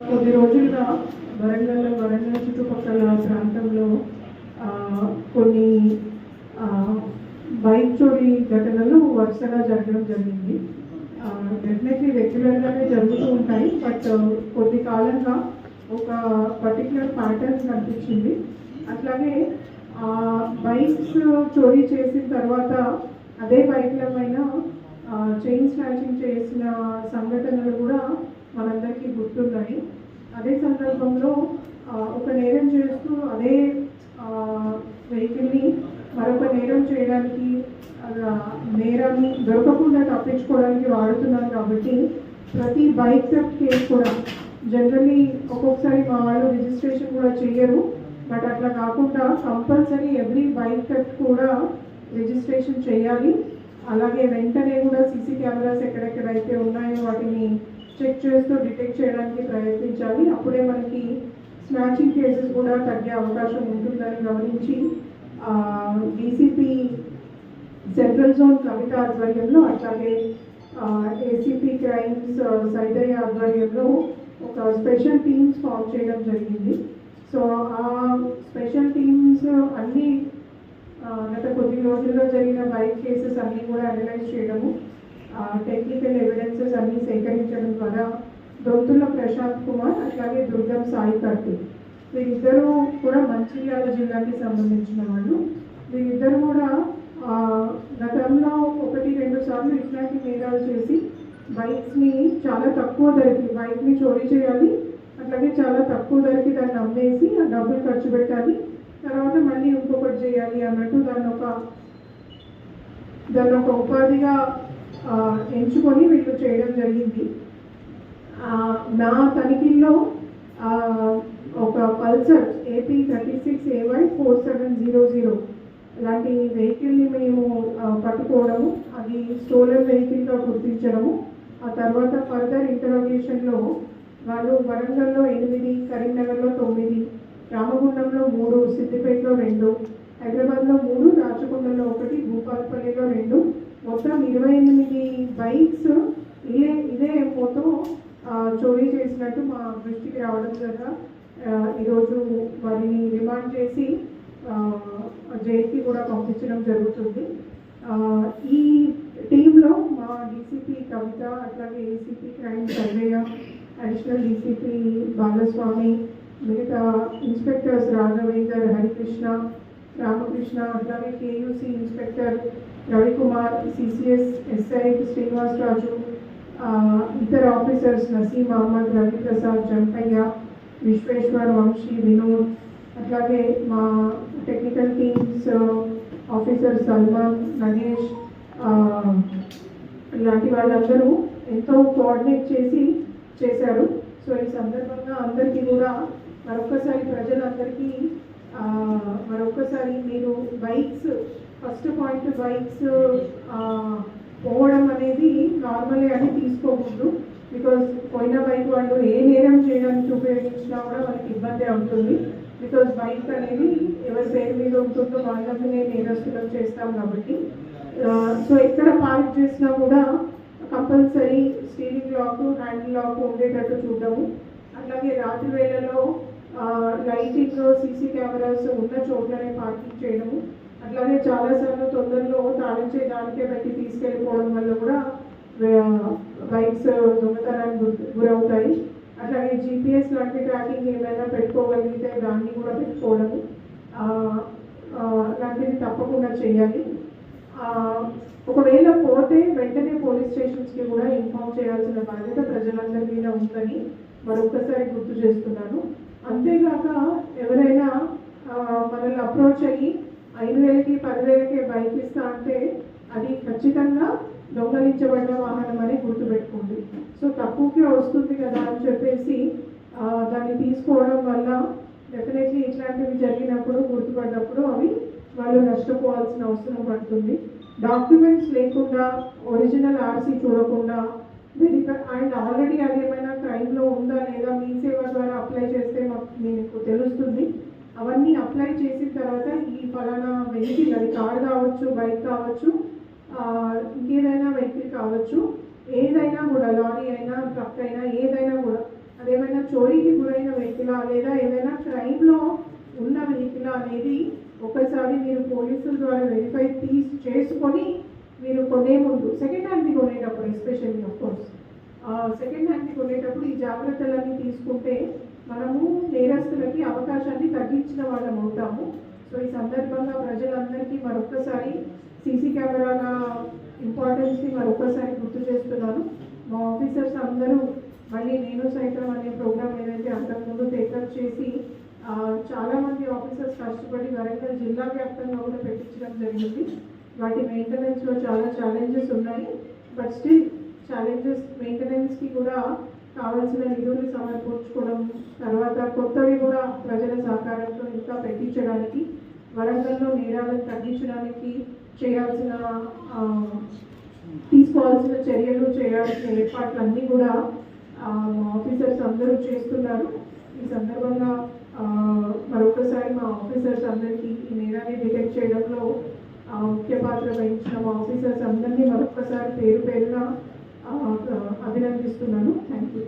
కొద్ది రోజులుగా వరంగల్ చుట్టుపక్కల ప్రాంతంలో కొన్ని బైక్ చోరీ ఘటనలు వరుసగా జరగడం జరిగింది. డెఫినెట్లీ రెగ్యులర్గానే జరుగుతూ ఉంటాయి. బట్ కొద్ది కాలంగా ఒక పర్టికులర్ ప్యాటర్న్ కనిపించింది. అట్లాగే బైక్స్ చోరీ చేసిన తర్వాత అదే బైక్ల పైన చైన్ స్నాచింగ్ చేసిన సంఘటనలు కూడా మనందరికీ గుర్తున్నాయి. అదే సందర్భంలో ఒక నేరం చేస్తూ అదే వెహికల్ని మరొక నేరం చేయడానికి నేరాన్ని దొరకకుండా తప్పించుకోవడానికి వాడుతున్నారు. కాబట్టి ప్రతి బైక్ థెఫ్ట్ కేసు కూడా జనరల్లీ ఒక్కొక్కసారి మా వాళ్ళు రిజిస్ట్రేషన్ కూడా చేయరు. బట్ అట్లా కాకుండా కంపల్సరీ ఎవ్రీ బైక్ థెఫ్ట్ కూడా రిజిస్ట్రేషన్ చేయాలి. అలాగే వెంటనే కూడా సీసీ కెమెరాస్ ఎక్కడెక్కడైతే ఉన్నాయో వాటిని చెక్ చేస్తూ డిటెక్ట్ చేయడానికి ప్రయత్నించాలి. అప్పుడే మనకి స్నాచింగ్ కేసెస్ కూడా తగ్గే అవకాశం ఉంటుందని గమనించి డీసీపీ సెంట్రల్ జోన్ కవిత ఆధ్వర్యంలో అట్లాగే ఏసీపీ క్రైమ్స్ సైదయ్య ఆధ్వర్యంలో ఒక స్పెషల్ టీమ్స్ ఫామ్ చేయడం జరిగింది. సో ఆ స్పెషల్ టీమ్స్ అన్నీ గత కొద్ది రోజుల్లో జరిగిన బైక్ కేసెస్ అన్నీ కూడా అనలైజ్ చేయడము, టెక్నికల్ ఎవిడెన్సెస్ అన్నీ సేకరించడం ద్వారా దొంతుల ప్రశాంత్ కుమార్ అట్లాగే దుర్గం సాయి కార్తిక్ వీరిద్దరూ కూడా మంచిర్యాల జిల్లాకి సంబంధించిన వాళ్ళు. వీరిద్దరు కూడా గతంలో 1-2 సార్లు ఇట్లాంటి నేరాలు చేసి బైక్స్ని చాలా తక్కువ ధరకి బైక్ని చోరీ చేయాలి, అట్లాగే చాలా తక్కువ ధరకి దాన్ని అమ్మేసి ఆ డబ్బులు ఖర్చు పెట్టాలి, తర్వాత మళ్ళీ ఇంకొకటి చేయాలి అన్నట్టు దాన్ని ఒక ఉపాధిగా ఎంచుకొని వీళ్ళు చేయడం జరిగింది. నా తనిఖీల్లో ఒక పల్సర్ AP 36AY 4700 లాంటి వెహికల్ని మేము పట్టుకోవడము, అది స్టోలన్ వెహికల్గా గుర్తించడము. ఆ తర్వాత ఫర్దర్ ఇంటరోగేషన్లో వాళ్ళు వరంగల్లో 8, కరీంనగర్లో 9, రామగుండంలో 3, సిద్దిపేటలో 2, హైదరాబాద్లో 3, రాచకొండలో 1, భూపాలపల్లిలో 2, మొత్తం 28 బైక్స్ ఇదే ఫోటో చోరీ చేసినట్టు మా దృష్టికి రావడం ద్వారా ఈరోజు వారిని రిమాండ్ చేసి జైలుకి కూడా పంపించడం జరుగుతుంది. ఈ టీంలో మా డీసీపీ కవిత, అట్లాగే ACP crime Sarveya, additional DCP Balaswamy, మిగతా ఇన్స్పెక్టర్స్ రాఘవేందర్, హరికృష్ణ, రామకృష్ణ, అట్లాగే KUC inspector Ravikumar, CCS SI Srinivasaraju, ఇతర ఆఫీసర్స్ నసీం అహ్మద్, రవిప్రసాద్, జంపయ్య, విశ్వేశ్వర్, వంశీ, వినోద్, అట్లాగే మా technical teams officer Salman, Nagesh ఇలాంటి వాళ్ళందరూ ఎంతో కోఆర్డినేట్ చేశారు. సో ఈ సందర్భంగా అందరికీ కూడా ప్రజలందరికీ మరొకసారి మీరు బైక్స్ ఫస్ట్ పాయింట్ బైక్స్ పోవడం అనేది నార్మలే అని తీసుకోకూడదు. బికాజ్ పోయిన బైక్ వాళ్ళు ఏ నేరం చేయడానికి ఉపయోగించినా కూడా మనకి ఇబ్బంది అవుతుంది. బికాజ్ బైక్ అనేది ఎవరి పేరు మీద ఉంటుందో వాళ్ళనే నేరస్తులం చేస్తాం కాబట్టి. సో ఎక్కడ పార్క్ చేసినా కూడా compulsory steering lock, handle lock ఉండేటట్టు చూడము. అట్లాగే రాత్రి వేళలో లైటింగ్, సీసీ కెమెరాస్ ఉన్న చోట్లనే పార్కింగ్ చేయడము. అట్లాగే చాలాసార్లు తొందరలో తాళించే దానికే పెట్టి తీసుకెళ్ళిపోవడం వల్ల కూడా బైక్స్ దొంగతనానికి గురవుతాయి. అట్లాగే GPS లాంటి ట్రాకింగ్ ఏమైనా పెట్టుకోగలిగితే దాన్ని కూడా పెట్టుకోవడము లాంటిది తప్పకుండా చేయాలి. ఒకవేళ పోతే వెంటనే పోలీస్ స్టేషన్స్కి కూడా ఇన్ఫార్మ్ చేయాల్సిన బాధ్యత ప్రజలందరి మీద ఉందని మరొకసారి గుర్తు చేస్తున్నాను. అంతేగాక ఎవరైనా మనల్ని అప్రోచ్ అయ్యి 5,000కి 10,000కి బైక్ ఇస్తా అంటే అది ఖచ్చితంగా దొంగలించబడిన వాహనం అని గుర్తుపెట్టుకోండి. సో తక్కువకే వస్తుంది కదా అని చెప్పేసి దాన్ని తీసుకోవడం వల్ల డెఫినెట్లీ ఇట్లాంటివి జరిగినప్పుడు గుర్తుపడినప్పుడు అవి వాళ్ళు నష్టపోవాల్సిన అవసరం పడుతుంది. డాక్యుమెంట్స్ లేకుండా, ఒరిజినల్ RC చూడకుండా అండ్ ఆల్రెడీ అది ఏమైనా క్రైమ్లో ఉందా లేదా మీ సేవ ద్వారా అప్లై చేస్తే మీకు తెలుస్తుంది. అవన్నీ అప్లై చేసిన తర్వాత ఈ ఫలానా వెహికల్, అది కార్ కావచ్చు, బైక్ కావచ్చు, ఇంకేదైనా వెహికల్ కావచ్చు, ఏదైనా కూడా లారీ అయినా ట్రక్ అయినా ఏదైనా కూడా అదేమైనా చోరీకి గురైన వెహికల్ లేదా ఏదైనా క్రైమ్లో ఉన్న వెహికల్ అనేది ఒకసారి మీరు పోలీసుల ద్వారా వెరిఫై చేసుకొని మీరు కొనే ముందు సెకండ్ హ్యాండ్ది కొనేటప్పుడు ఎస్పెషల్లీ కోర్స్ సెకండ్ హ్యాండ్ది కొనేటప్పుడు ఈ జాగ్రత్తలన్నీ తీసుకుంటే మనము నేరస్తులకి అవకాశాన్ని తగ్గించిన వాళ్ళం అవుతాము. సో ఈ సందర్భంగా ప్రజలందరికీ మరొకసారి సీసీ కెమెరాల ఇంపార్టెన్స్ని మరొకసారి గుర్తు చేస్తున్నాను. మా ఆఫీసర్స్ అందరూ మళ్ళీ నేను సైతం అనే ప్రోగ్రామ్ ఏదైతే అంతకుముందు టేకప్ చేసి చాలామంది ఆఫీసర్స్ కష్టపడి వరంగల్ జిల్లా వ్యాప్తంగా కూడా పెట్టించడం జరిగింది. వాటి మెయింటెనెన్స్లో చాలా ఛాలెంజెస్ ఉన్నాయి. బట్ స్టిల్ ఛాలెంజెస్ మెయింటెనెన్స్కి కూడా కావాల్సిన నిధులు సమర్పించుకోవడం, తర్వాత కొత్తవి కూడా ప్రజల సహకారంతో ఇంకా పెట్టించడానికి, వరంగల్లో నేరాలను తగ్గించడానికి తీసుకోవాల్సిన చర్యలు, చేయాల్సిన ఏర్పాట్లన్నీ కూడా ఆఫీసర్స్ అందరూ చేస్తున్నారు. ఈ సందర్భంగా మరొకసారి మా ఆఫీసర్స్ అందరికీ ఈ నేరాన్ని డిటెక్ట్ చేయడంలో ముఖ్య పాత్ర వహించిన మా ఆఫీసర్స్ అందరినీ మరొకసారి పేరు పేరున అభినందిస్తున్నాను. Thank you.